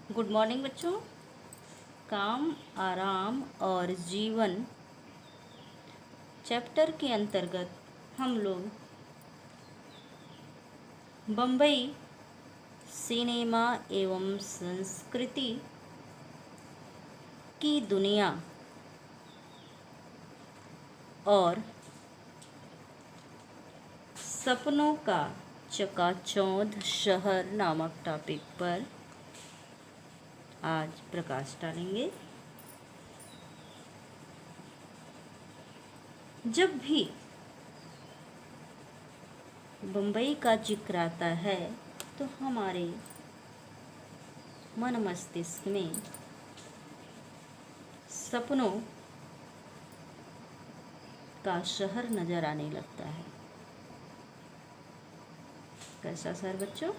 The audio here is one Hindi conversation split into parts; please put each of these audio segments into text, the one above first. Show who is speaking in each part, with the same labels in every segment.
Speaker 1: गुड मॉर्निंग बच्चों। काम, आराम और जीवन चैप्टर के अंतर्गत हम लोग बम्बई सिनेमा एवं संस्कृति की दुनिया और सपनों का चकाचौंध शहर नामक टॉपिक पर आज प्रकाश डालेंगे। जब भी बम्बई का जिक्र आता है तो हमारे मन मस्तिष्क में सपनों का शहर नजर आने लगता है। कैसा शहर बच्चों?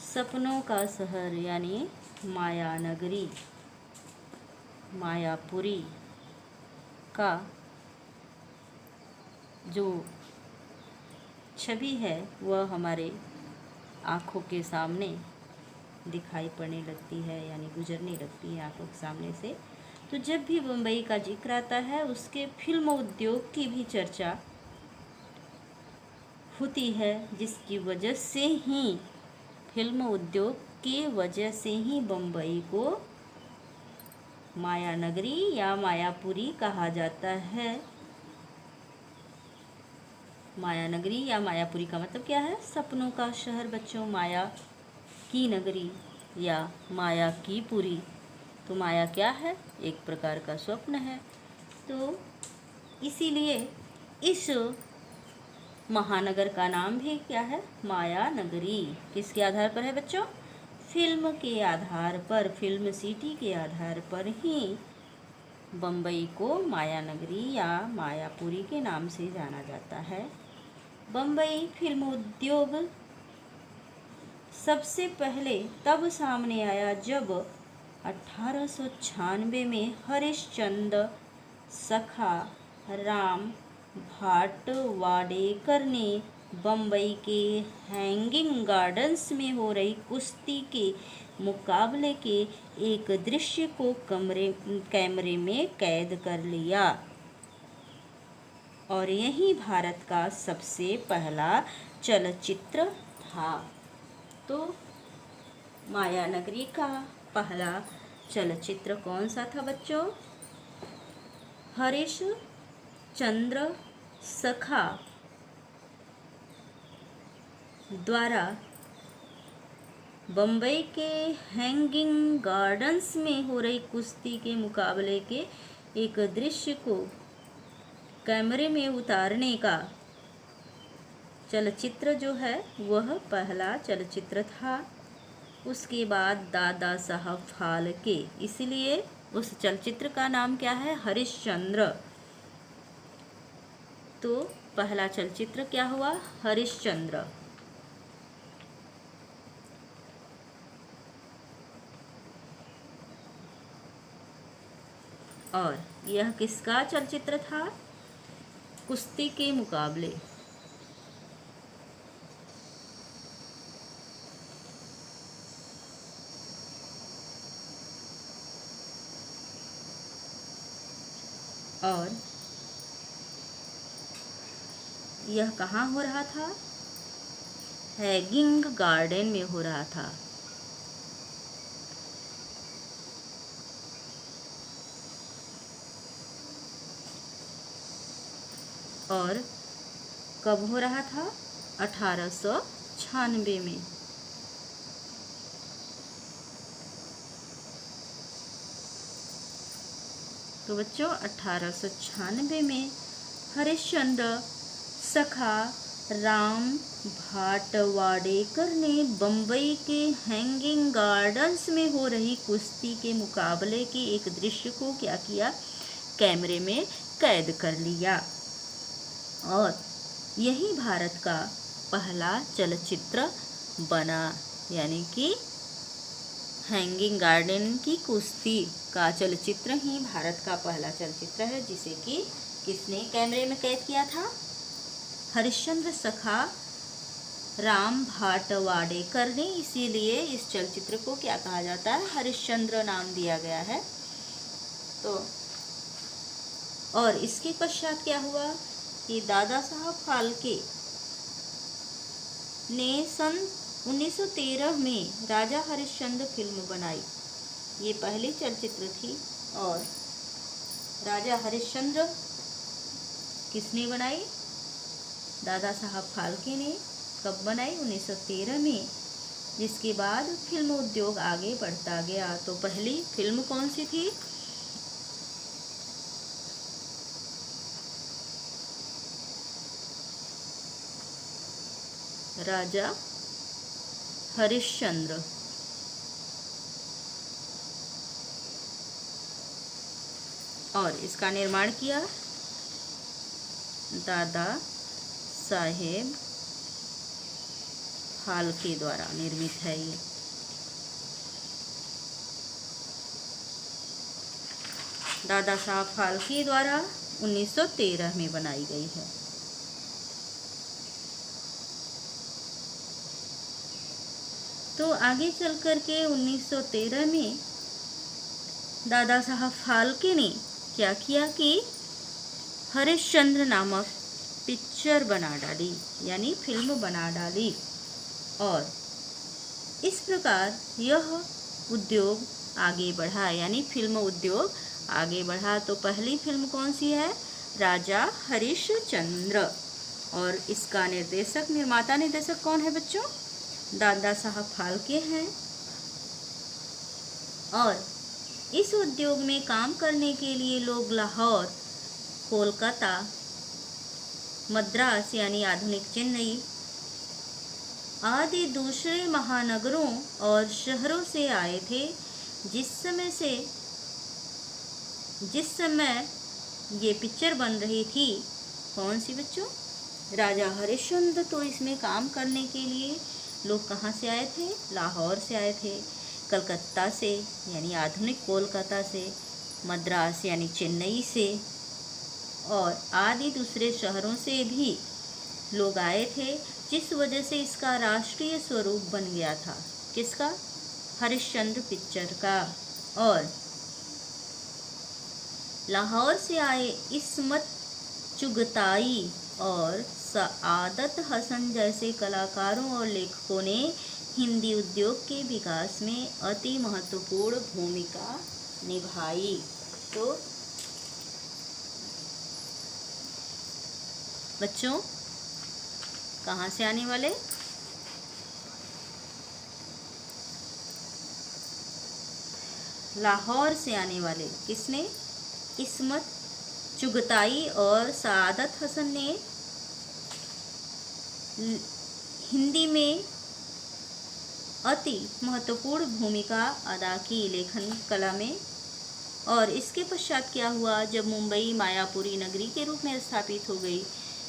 Speaker 1: सपनों का शहर यानी माया नगरी, मायापुरी का जो छवि है वह हमारे आँखों के सामने दिखाई पड़ने लगती है, यानी गुजरने लगती है आँखों के सामने से। तो जब भी बम्बई का जिक्र आता है उसके फिल्म उद्योग की भी चर्चा होती है, जिसकी वजह से ही फिल्म उद्योग की वजह से ही बम्बई को माया नगरी या मायापुरी कहा जाता है। माया नगरी या मायापुरी का मतलब क्या है? सपनों का शहर बच्चों, माया की नगरी या माया की पुरी। तो माया क्या है? एक प्रकार का स्वप्न है। तो इसीलिए इस महानगर का नाम भी क्या है? माया नगरी। किसके आधार पर है बच्चों? फिल्म के आधार पर, फिल्म सिटी के आधार पर ही बम्बई को माया नगरी या मायापुरी के नाम से जाना जाता है। बम्बई फिल्म उद्योग सबसे पहले तब सामने आया जब 1896 में हरिश्चंद्र सखा राम भाटवाडेकर ने बम्बई के हैंगिंग गार्डन्स में हो रही कुश्ती के मुकाबले के एक दृश्य को कैमरे में कैद कर लिया और यही भारत का सबसे पहला चलचित्र था। तो माया नगरी का पहला चलचित्र कौन सा था बच्चों? हरीश चंद्र सखा द्वारा बम्बई के हैंगिंग गार्डन्स में हो रही कुश्ती के मुकाबले के एक दृश्य को कैमरे में उतारने का चलचित्र जो है वह पहला चलचित्र था। उसके बाद दादा साहब फाल्के, इसलिए उस चलचित्र का नाम क्या है? हरिश्चंद्र। तो पहला चलचित्र क्या हुआ? हरिश्चंद्र। और यह किसका चलचित्र था? कुश्ती के मुकाबले। और यह कहाँ हो रहा था? हैंगिंग गार्डन में हो रहा था। और कब हो रहा था? 1896 में। तो बच्चों 1896 में हरिश्चंद्र सखा राम भाटवाडेकर ने बम्बई के हैंगिंग गार्डन्स में हो रही कुश्ती के मुकाबले के एक दृश्य को क्या किया? कैमरे में कैद कर लिया और यही भारत का पहला चलचित्र बना, यानी कि हैंगिंग गार्डन की कुश्ती का चलचित्र ही भारत का पहला चलचित्र है, जिसे कि किसने कैमरे में कैद किया था? हरिश्चंद्र सखा राम भाटवाडेकर ने, इसीलिए इस चलचित्र को क्या कहा जाता है, हरिश्चंद्र नाम दिया गया है। तो और इसके पश्चात क्या हुआ कि दादा साहब फाल्के ने सन 1913 में राजा हरिश्चंद्र फिल्म बनाई। ये पहली चलचित्र थी। और राजा हरिश्चंद्र किसने बनाई, दादा साहब फाल्के ने। कब बनाई, 1913 में। जिसके बाद फिल्म उद्योग आगे बढ़ता गया। तो पहली फिल्म कौन सी थी, राजा हरिश्चंद्र। और इसका निर्माण किया दादा साहेब फाल्के द्वारा निर्मित है ये। दादा साहब फाल्के द्वारा 1913 में बनाई गई है। तो आगे चल कर के 1913 में दादा साहब फाल्के ने क्या किया कि हरिश्चंद्र नामक पिक्चर बना डाली, यानी फिल्म बना डाली। और इस प्रकार यह उद्योग आगे बढ़ा, यानी फिल्म उद्योग आगे बढ़ा। तो पहली फिल्म कौन सी है, राजा हरिश्चंद्र। और इसका निर्देशक, निर्माता निर्देशक कौन है बच्चों, दादा साहब फाल्के हैं। और इस उद्योग में काम करने के लिए लोग लाहौर, कोलकाता, मद्रास यानी आधुनिक चेन्नई आदि दूसरे महानगरों और शहरों से आए थे। जिस समय ये पिक्चर बन रही थी, कौन सी बच्चों, राजा हरिश्चंद्र। तो इसमें काम करने के लिए लोग कहाँ से आए थे, लाहौर से आए थे, कलकत्ता से यानी आधुनिक कोलकाता से, मद्रास यानी चेन्नई से, और आदि दूसरे शहरों से भी लोग आए थे। जिस वजह से इसका राष्ट्रीय स्वरूप बन गया था, किसका, हरिश्चंद्र पिक्चर का। और लाहौर से आए इस्मत चुगताई और सआदत हसन जैसे कलाकारों और लेखकों ने हिंदी उद्योग के विकास में अति महत्वपूर्ण भूमिका निभाई। तो बच्चों कहाँ से आने वाले, लाहौर से आने वाले किसने, इस्मत चुगताई और सआदत हसन ने हिंदी में अति महत्वपूर्ण भूमिका अदा की लेखन कला में। और इसके पश्चात क्या हुआ, जब मुंबई मायापुरी नगरी के रूप में स्थापित हो गई,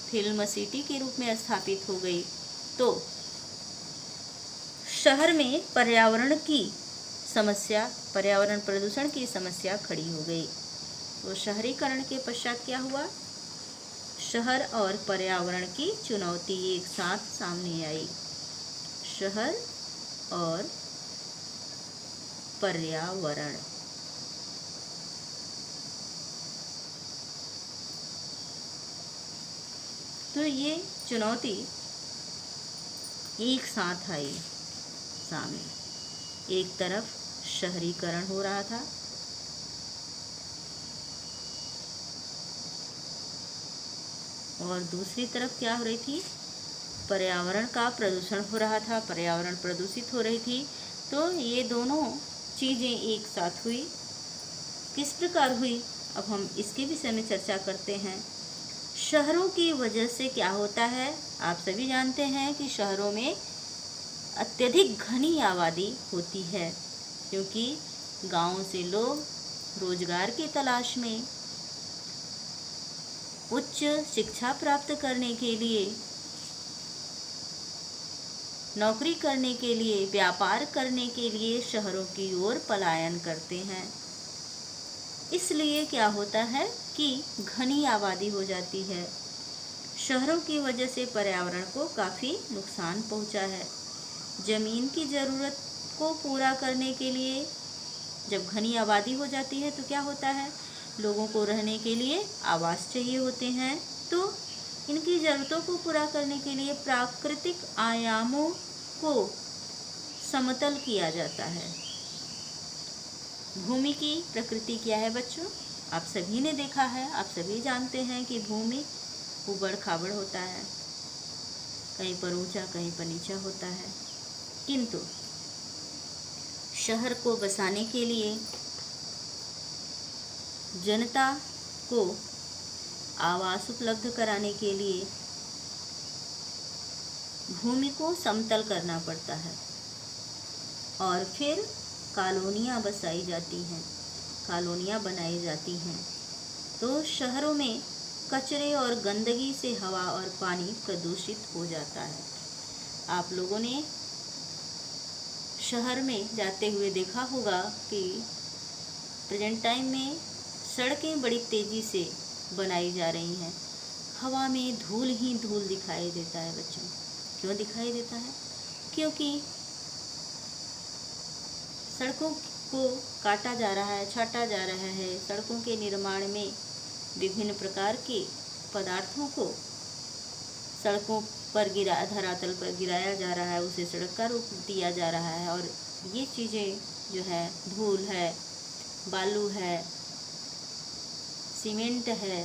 Speaker 1: फिल्म सिटी के रूप में स्थापित हो गई, तो शहर में पर्यावरण प्रदूषण की समस्या खड़ी हो गई। तो शहरीकरण के पश्चात क्या हुआ, शहर और पर्यावरण की चुनौती एक साथ सामने आई। शहर और पर्यावरण, तो ये चुनौती एक साथ आई सामने। एक तरफ शहरीकरण हो रहा था, और दूसरी तरफ क्या हो रही थी, पर्यावरण का प्रदूषण हो रहा था, पर्यावरण प्रदूषित हो रही थी। तो ये दोनों चीज़ें एक साथ हुई। किस प्रकार हुई, अब हम इसके विषय में चर्चा करते हैं। शहरों की वजह से क्या होता है, आप सभी जानते हैं कि शहरों में अत्यधिक घनी आबादी होती है, क्योंकि गांवों से लोग रोजगार की तलाश में, उच्च शिक्षा प्राप्त करने के लिए, नौकरी करने के लिए, व्यापार करने के लिए शहरों की ओर पलायन करते हैं। इसलिए क्या होता है कि घनी आबादी हो जाती है। शहरों की वजह से पर्यावरण को काफ़ी नुकसान पहुंचा है। ज़मीन की ज़रूरत को पूरा करने के लिए जब घनी आबादी हो जाती है तो क्या होता है, लोगों को रहने के लिए आवास चाहिए होते हैं। तो इनकी ज़रूरतों को पूरा करने के लिए प्राकृतिक आयामों को समतल किया जाता है। भूमि की प्रकृति क्या है बच्चों? आप सभी ने देखा है, आप सभी जानते हैं कि भूमि उबड़ खाबड़ होता है, कहीं पर ऊंचा कहीं पर नीचा होता है। किंतु शहर को बसाने के लिए जनता को आवास उपलब्ध कराने के लिए भूमि को समतल करना पड़ता है और फिर कॉलोनियाँ बसाई जाती हैं, कॉलोनियाँ बनाई जाती हैं। तो शहरों में कचरे और गंदगी से हवा और पानी प्रदूषित हो जाता है। आप लोगों ने शहर में जाते हुए देखा होगा कि प्रेजेंट टाइम में सड़कें बड़ी तेज़ी से बनाई जा रही हैं। हवा में धूल ही धूल दिखाई देता है बच्चों। क्यों दिखाई देता है? क्योंकि सड़कों को काटा जा रहा है, छाटा जा रहा है। सड़कों के निर्माण में विभिन्न प्रकार के पदार्थों को सड़कों पर धरातल पर गिराया जा रहा है, उसे सड़क का रूप दिया जा रहा है। और ये चीज़ें जो है, धूल है, बालू है, सीमेंट है,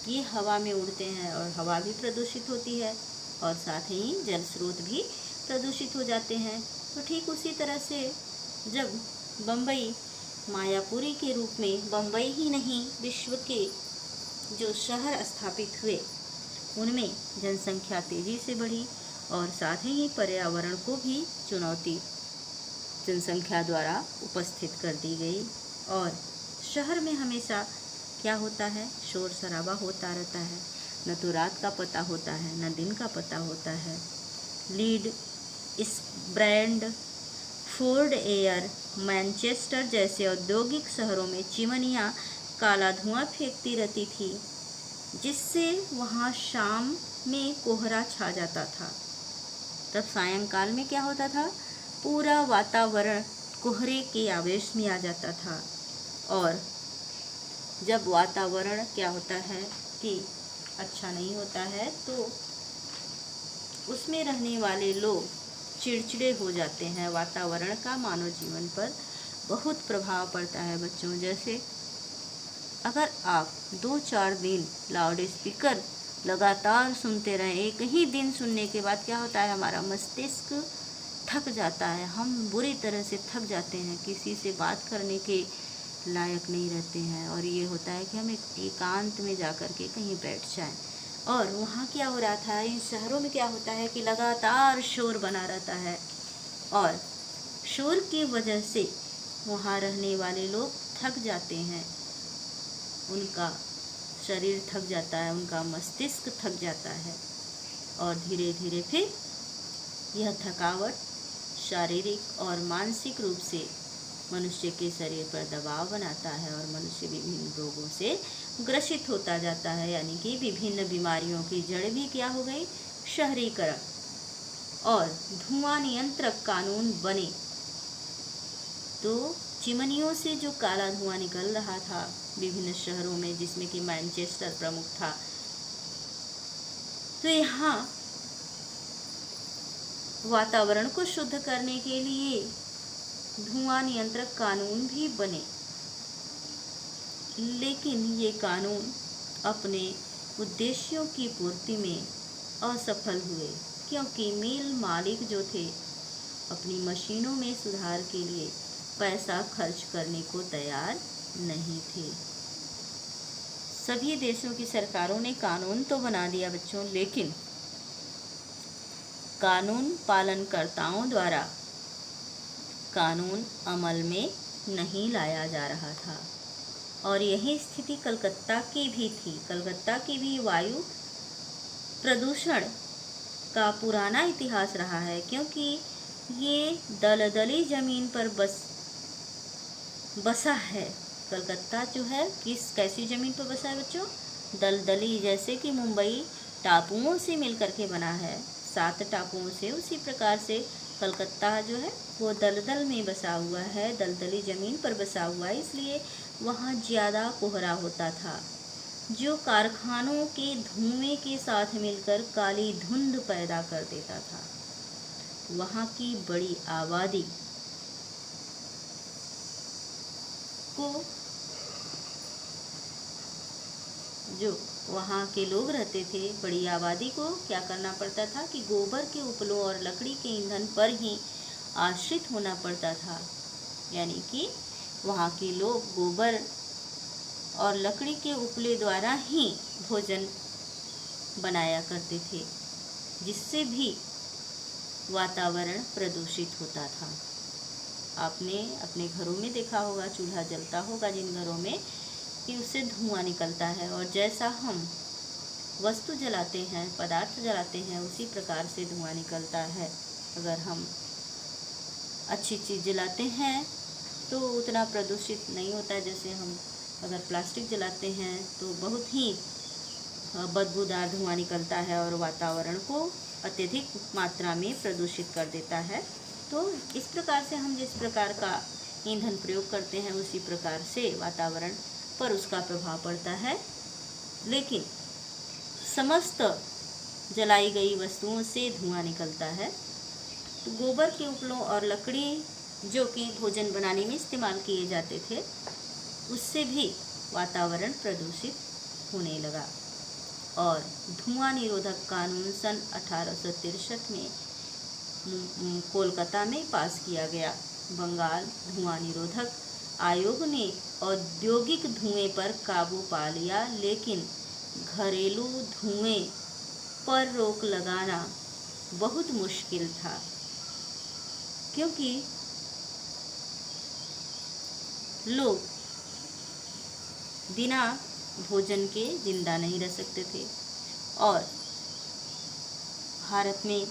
Speaker 1: ये हवा में उड़ते हैं और हवा भी प्रदूषित होती है और साथ ही जल स्रोत भी प्रदूषित हो जाते हैं। तो ठीक उसी तरह से जब बम्बई मायापुरी के रूप में, बम्बई ही नहीं विश्व के जो शहर स्थापित हुए उनमें जनसंख्या तेज़ी से बढ़ी और साथ ही पर्यावरण को भी चुनौती जनसंख्या द्वारा उपस्थित कर दी गई। और शहर में हमेशा क्या होता है, शोर शराबा होता रहता है, न तो रात का पता होता है न दिन का पता होता है। लीड, इस ब्रांड, फोर्ड एयर, मैनचेस्टर जैसे औद्योगिक शहरों में चिमनियाँ काला धुआं फेंकती रहती थी, जिससे वहाँ शाम में कोहरा छा जाता था। तब सायंकाल में क्या होता था, पूरा वातावरण कोहरे के आवेश में आ जाता था। और जब वातावरण क्या होता है कि अच्छा नहीं होता है तो उसमें रहने वाले लोग चिड़चिड़े हो जाते हैं। वातावरण का मानव जीवन पर बहुत प्रभाव पड़ता है बच्चों। जैसे अगर आप 2-4 दिन लाउड स्पीकर लगातार सुनते रहें, एक ही दिन सुनने के बाद क्या होता है, हमारा मस्तिष्क थक जाता है, हम बुरी तरह से थक जाते हैं, किसी से बात करने के लायक नहीं रहते हैं। और ये होता है कि हम एकांत में जा कर के कहीं बैठ जाएं। और वहाँ क्या हो रहा था, इन शहरों में क्या होता है कि लगातार शोर बना रहता है और शोर की वजह से वहाँ रहने वाले लोग थक जाते हैं, उनका शरीर थक जाता है, उनका मस्तिष्क थक जाता है और धीरे धीरे फिर यह थकावट शारीरिक और मानसिक रूप से मनुष्य के शरीर पर दबाव बनाता है और मनुष्य विभिन्न रोगों से ग्रसित होता जाता है। यानी कि विभिन्न बीमारियों की जड़ भी क्या हो गई, शहरीकरण। और धुआं नियंत्रक कानून बने तो चिमनियों से जो काला धुआं निकल रहा था विभिन्न शहरों में, जिसमें कि मैनचेस्टर प्रमुख था, तो यहाँ वातावरण को शुद्ध करने के लिए धुआं नियंत्रक कानून भी बने। लेकिन ये कानून अपने उद्देश्यों की पूर्ति में असफल हुए, क्योंकि मिल मालिक जो थे अपनी मशीनों में सुधार के लिए पैसा खर्च करने को तैयार नहीं थे। सभी देशों की सरकारों ने कानून तो बना दिया बच्चों, लेकिन कानून पालनकर्ताओं द्वारा कानून अमल में नहीं लाया जा रहा था। और यही स्थिति कलकत्ता की भी थी। कलकत्ता की भी वायु प्रदूषण का पुराना इतिहास रहा है, क्योंकि ये दलदली ज़मीन पर बसा है। कलकत्ता जो है कैसी ज़मीन पर बसा है बच्चों, दलदली। जैसे कि मुंबई टापुओं से मिलकर के बना है, 7 टापुओं से। उसी प्रकार से कलकत्ता जो है वो दलदल में बसा हुआ है, दलदली ज़मीन पर बसा हुआ है, इसलिए वहाँ ज़्यादा कोहरा होता था, जो कारखानों के धुएं के साथ मिलकर काली धुंध पैदा कर देता था। वहाँ की बड़ी आबादी को, जो वहाँ के लोग रहते थे, बड़ी आबादी को क्या करना पड़ता था कि गोबर के उपलों और लकड़ी के ईंधन पर ही आश्रित होना पड़ता था। यानी कि वहाँ के लोग गोबर और लकड़ी के उपले द्वारा ही भोजन बनाया करते थे, जिससे भी वातावरण प्रदूषित होता था। आपने अपने घरों में देखा होगा, चूल्हा जलता होगा जिन घरों में, कि उससे धुआं निकलता है, और जैसा हम वस्तु जलाते हैं, पदार्थ जलाते हैं, उसी प्रकार से धुआं निकलता है। अगर हम अच्छी चीज़ जलाते हैं तो उतना प्रदूषित नहीं होता है। जैसे हम अगर प्लास्टिक जलाते हैं तो बहुत ही बदबूदार धुआं निकलता है और वातावरण को अत्यधिक मात्रा में प्रदूषित कर देता है। तो इस प्रकार से हम जिस प्रकार का ईंधन प्रयोग करते हैं, उसी प्रकार से वातावरण पर उसका प्रभाव पड़ता है। लेकिन समस्त जलाई गई वस्तुओं से धुआं निकलता है। तो गोबर के उपलों और लकड़ी जो कि भोजन बनाने में इस्तेमाल किए जाते थे, उससे भी वातावरण प्रदूषित होने लगा। और धुआं निरोधक कानून सन 1863 में कोलकाता में पास किया गया। बंगाल धुआं निरोधक आयोग ने औद्योगिक धुएं पर काबू पा लिया, लेकिन घरेलू धुएं पर रोक लगाना बहुत मुश्किल था, क्योंकि लोग बिना भोजन के जिंदा नहीं रह सकते थे। और भारत में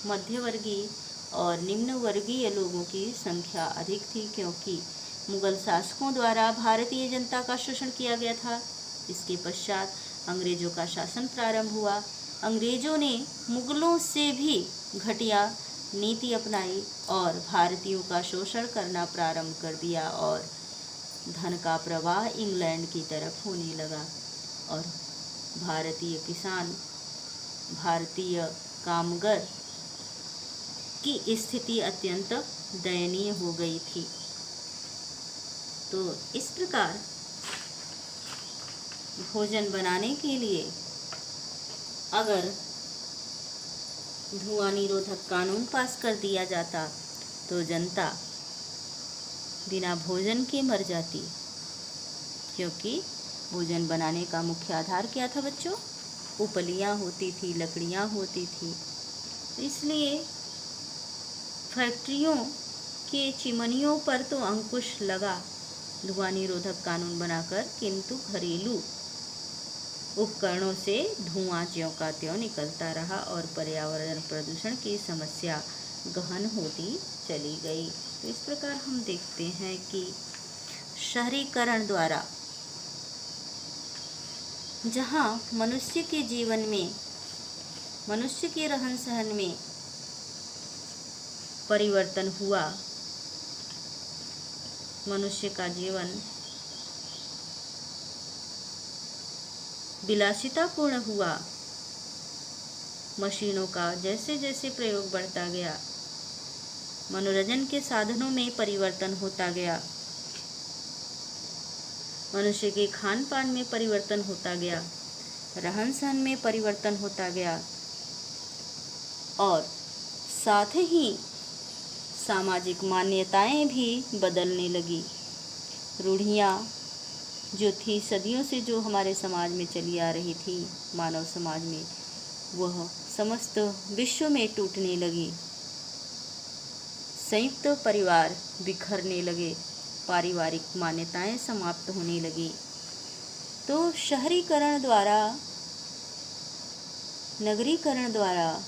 Speaker 1: मध्यवर्गीय और निम्न वर्गीय लोगों की संख्या अधिक थी, क्योंकि मुगल शासकों द्वारा भारतीय जनता का शोषण किया गया था। इसके पश्चात अंग्रेजों का शासन प्रारंभ हुआ। अंग्रेजों ने मुगलों से भी घटिया नीति अपनाई और भारतीयों का शोषण करना प्रारंभ कर दिया, और धन का प्रवाह इंग्लैंड की तरफ होने लगा। और भारतीय किसान, भारतीय कामगार की स्थिति अत्यंत दयनीय हो गई थी। तो इस प्रकार भोजन बनाने के लिए अगर धुआं निरोधक कानून पास कर दिया जाता तो जनता बिना भोजन के मर जाती, क्योंकि भोजन बनाने का मुख्य आधार क्या था बच्चों? उपलियाँ होती थी, लकड़ियाँ होती थी। इसलिए फैक्ट्रियों के चिमनियों पर तो अंकुश लगा धुआं निरोधक कानून बनाकर, किंतु घरेलू उपकरणों से धुआं ज्यों का त्यों निकलता रहा और पर्यावरण प्रदूषण की समस्या गहन होती चली गई। तो इस प्रकार हम देखते हैं कि शहरीकरण द्वारा जहाँ मनुष्य के जीवन में, मनुष्य के रहन सहन में परिवर्तन हुआ, मनुष्य का जीवन विलासितापूर्ण हुआ, मशीनों का जैसे जैसे प्रयोग बढ़ता गया, मनोरंजन के साधनों में परिवर्तन होता गया, मनुष्य के खान पान में परिवर्तन होता गया, रहन सहन में परिवर्तन होता गया, और साथ ही सामाजिक मान्यताएं भी बदलने लगी। रूढ़ियाँ जो थी सदियों से, जो हमारे समाज में चली आ रही थी, मानव समाज में, वह समस्त विश्व में टूटने लगी। संयुक्त परिवार बिखरने लगे, पारिवारिक मान्यताएं समाप्त होने लगी। तो शहरीकरण द्वारा, नगरीकरण द्वारा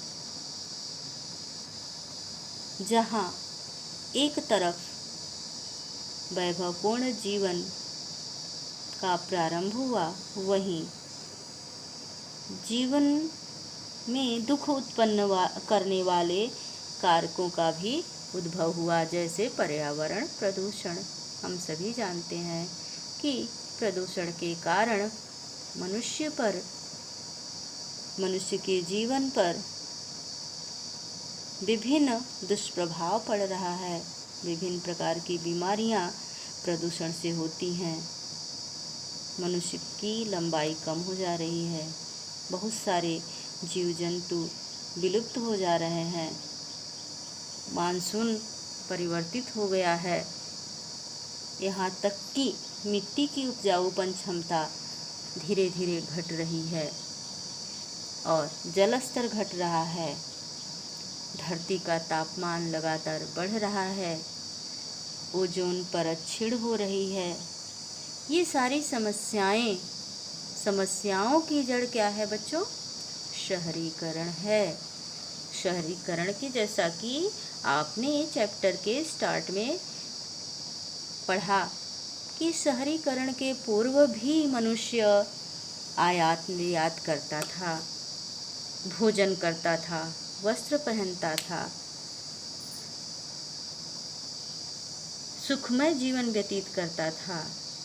Speaker 1: जहाँ एक तरफ वैभवपूर्ण जीवन का प्रारंभ हुआ, वहीं जीवन में दुख उत्पन्न करने वाले कारकों का भी उद्भव हुआ, जैसे पर्यावरण प्रदूषण। हम सभी जानते हैं कि प्रदूषण के कारण मनुष्य के जीवन पर विभिन्न दुष्प्रभाव पड़ रहा है। विभिन्न प्रकार की बीमारियां प्रदूषण से होती हैं। मनुष्य की लंबाई कम हो जा रही है। बहुत सारे जीव जंतु विलुप्त हो जा रहे हैं। मानसून परिवर्तित हो गया है। यहाँ तक कि मिट्टी की उपजाऊपन क्षमता धीरे धीरे घट रही है और जल स्तर घट रहा है। धरती का तापमान लगातार बढ़ रहा है। ओजोन परत क्षीण हो रही है। ये सारी समस्याओं की जड़ क्या है बच्चों? शहरीकरण है। शहरीकरण की, जैसा कि आपने चैप्टर के स्टार्ट में पढ़ा कि शहरीकरण के पूर्व भी मनुष्य आयात निर्यात करता था, भोजन करता था, वस्त्र पहनता था, सुखमय जीवन व्यतीत करता था।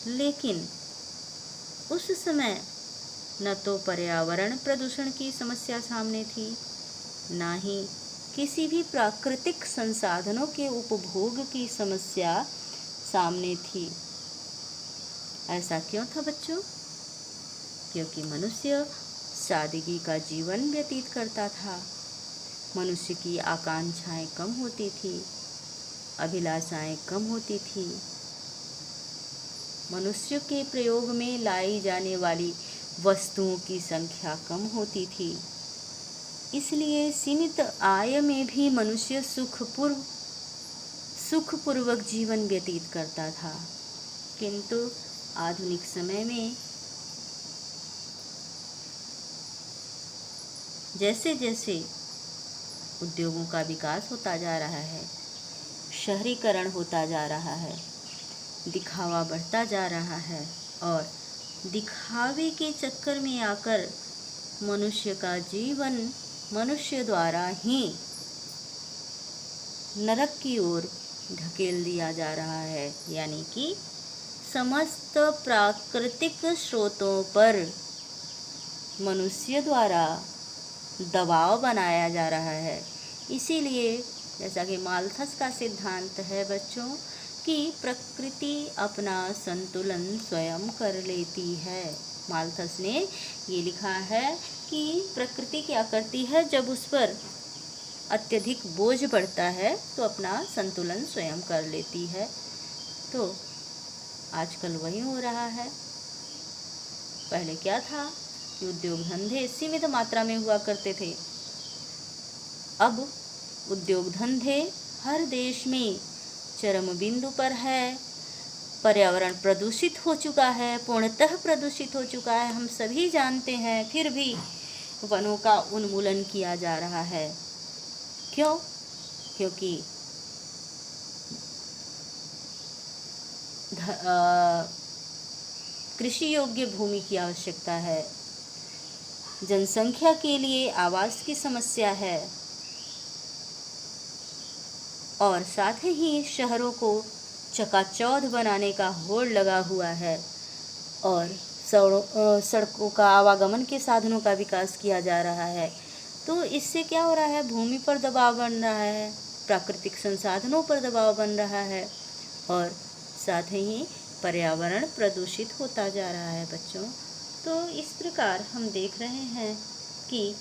Speaker 1: लेकिन उस समय न तो पर्यावरण प्रदूषण की समस्या सामने थी, ना ही किसी भी प्राकृतिक संसाधनों के उपभोग की समस्या सामने थी। ऐसा क्यों था बच्चों? क्योंकि मनुष्य सादगी का जीवन व्यतीत करता था। मनुष्य की आकांक्षाएं कम होती थी, अभिलाषाएं कम होती थी। मनुष्य के प्रयोग में लाई जाने वाली वस्तुओं की संख्या कम होती थी। इसलिए सीमित आय में भी मनुष्य सुखपूर्वक जीवन व्यतीत करता था। किंतु आधुनिक समय में जैसे जैसे उद्योगों का विकास होता जा रहा है, शहरीकरण होता जा रहा है, दिखावा बढ़ता जा रहा है और दिखावे के चक्कर में आकर मनुष्य का जीवन मनुष्य द्वारा ही नरक की ओर ढकेल दिया जा रहा है। यानी कि समस्त प्राकृतिक स्रोतों पर मनुष्य द्वारा दबाव बनाया जा रहा है। इसीलिए जैसा कि माल्थस का सिद्धांत है बच्चों कि प्रकृति अपना संतुलन स्वयं कर लेती है। माल्थस ने ये लिखा है कि प्रकृति क्या करती है, जब उस पर अत्यधिक बोझ पड़ता है तो अपना संतुलन स्वयं कर लेती है। तो आजकल वही हो रहा है। पहले क्या था कि उद्योग धंधे सीमित मात्रा में हुआ करते थे। अब उद्योग धंधे हर देश में चरम बिंदु पर है। पर्यावरण प्रदूषित हो चुका है, पूर्णतः प्रदूषित हो चुका है, हम सभी जानते हैं। फिर भी वनों का उन्मूलन किया जा रहा है। क्यों? क्योंकि कृषि योग्य भूमि की आवश्यकता है, जनसंख्या के लिए आवास की समस्या है और साथ ही शहरों को चकाचौंध बनाने का होड़ लगा हुआ है और सड़कों का, आवागमन के साधनों का विकास किया जा रहा है। तो इससे क्या हो रहा है? भूमि पर दबाव बन रहा है, प्राकृतिक संसाधनों पर दबाव बन रहा है और साथ ही पर्यावरण प्रदूषित होता जा रहा है बच्चों। तो इस प्रकार हम देख रहे हैं कि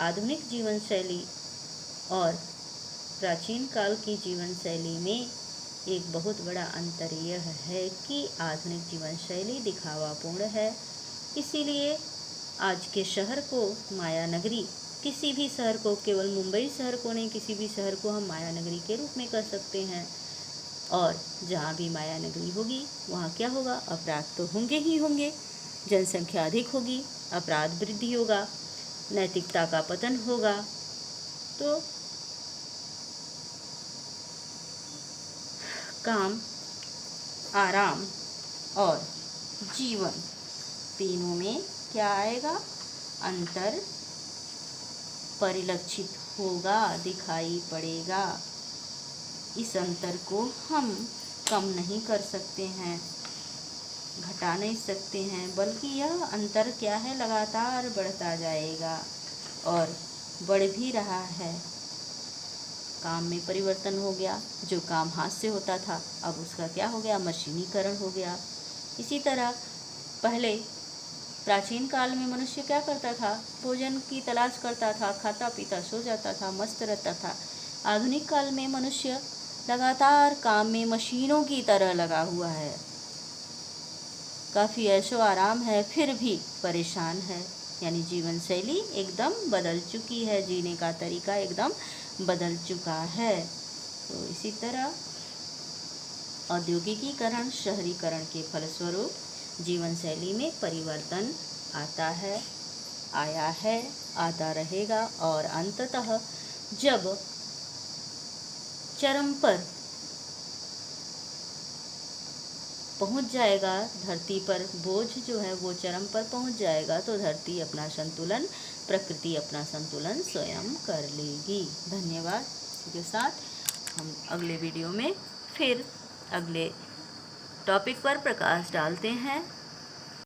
Speaker 1: आधुनिक जीवन शैली और प्राचीन काल की जीवन शैली में एक बहुत बड़ा अंतर यह है कि आधुनिक जीवन शैली दिखावापूर्ण है। इसीलिए आज के शहर को माया नगरी, किसी भी शहर को, केवल मुंबई शहर को नहीं, किसी भी शहर को हम माया नगरी के रूप में कह सकते हैं। और जहाँ भी माया नगरी होगी वहाँ क्या होगा? अपराध तो होंगे ही होंगे, जनसंख्या अधिक होगी, अपराध वृद्धि होगा, नैतिकता का पतन होगा। तो काम, आराम और जीवन तीनों में क्या आएगा? अंतर परिलक्षित होगा, दिखाई पड़ेगा। इस अंतर को हम कम नहीं कर सकते हैं, घटा नहीं सकते हैं, बल्कि यह अंतर क्या है, लगातार बढ़ता जाएगा और बढ़ भी रहा है। काम में परिवर्तन हो गया, जो काम हाथ से होता था अब उसका क्या हो गया, मशीनीकरण हो गया। इसी तरह पहले प्राचीन काल में मनुष्य क्या करता था, भोजन की तलाश करता था, खाता पीता सो जाता था, मस्त रहता था। आधुनिक काल में मनुष्य लगातार काम में मशीनों की तरह लगा हुआ है, काफ़ी ऐशो आराम है, फिर भी परेशान है। यानी जीवन शैली एकदम बदल चुकी है, जीने का तरीका एकदम बदल चुका है। तो इसी तरह औद्योगिकीकरण, शहरीकरण के फलस्वरूप जीवन शैली में परिवर्तन आता है, आया है, आता रहेगा और अंततः जब चरम पर पहुंच जाएगा, धरती पर बोझ जो है वो चरम पर पहुंच जाएगा, तो धरती अपना संतुलन, प्रकृति अपना संतुलन स्वयं कर लेगी। धन्यवाद। इसी के साथ हम अगले वीडियो में फिर अगले टॉपिक पर प्रकाश डालते हैं।